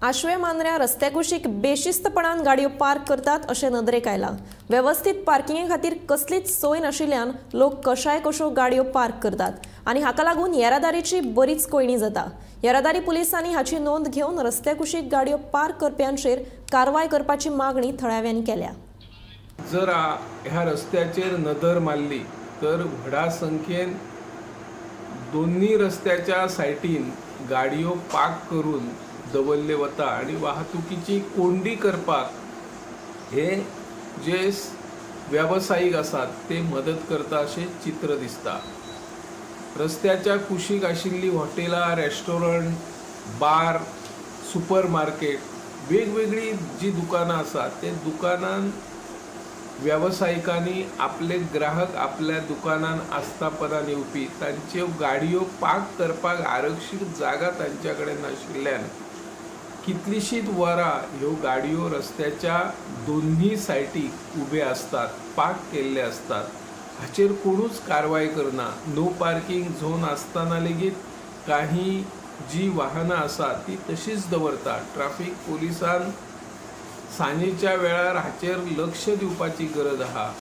आशवे मांद्र्या रस्त्या कुशीक बेशिस्तपणान गाडयो पार्क करतात अशें नदरेक आयला। व्यवस्थित पार्किंगे खातीर कसलीच सोय नाशिल्ल्यान लोक कशाय कशो गाडयो पार्क करतात आनी हाका लागून येरादारीची बरीच कोयणी जाता। येरादारी पुलिसांनी हाची नोंद घेवन रस्त्या कुशीक गाडयो पार्क करप्यांचेर कारवाय करपाची मागणी थळाव्यांनी केल्या। जर ह्या रस्त्याचेर नदर मारली तर व्हडा संख्येन दोन्ही रस्त्याच्या सायडीन गाडयो पार्क करून दवरले वता आणि वाहतुकीची कोंडी करपाक हे जे व्यावसायिक आसात ते मदत करता अशें चित्र दिसता। रस्त्याच्या कुशीक आशिल्ली हॉटेलां, रेस्टॉरंट, बार, सुपर मार्केट वेगवेगळी जी दुकानां आसात ते दुकानान व्यावसायिकांनी आपले ग्राहक आपल्या दुकानान आस्थापनान येवपी तांच्यो गाडयो पार्क करपाक आरक्षीत जागा तांच्या कडेन नाशिल्ल्यान कितलीशीच वरां ह्यो गाडयो रस्त्याच्या दोन्ही सायडीक उबे असतात, पार्क केल्ले असतात। हाचेर कोणूच कारवाय करना। नो पार्किंग झोन आसतना लेगीत काही जी वाहनां आसात ती तशीच दवरतात। ट्रॅफिक पुलिसान सांजेच्या वेळार हाचेर लक्ष दिवपाची गरज आहा।